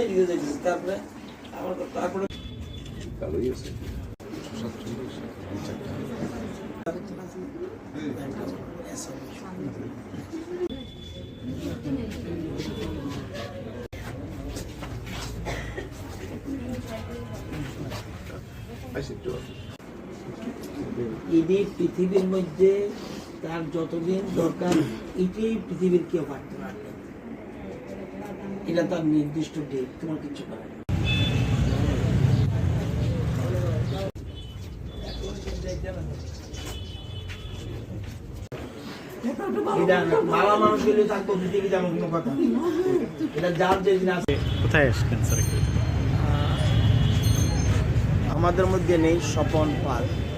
এদিকে যাইতেছে, তারপরে তারপরে ভালোই আছে। এটি পৃথিবীর মধ্যে তার যতদিন দরকার এটি পৃথিবীর কেউ পারতে পারবে, এটা তার নির্দিষ্ট ডেট, তোমার কিছু করার নেই। এটা মারা মানুষ গেলে থাকবো পৃথিবী যেমন কোনো কথা, এটা যার যেদিন আছে। কোথায় আসছেন স্যার? আমাদের মধ্যে নেই স্বপন পাল।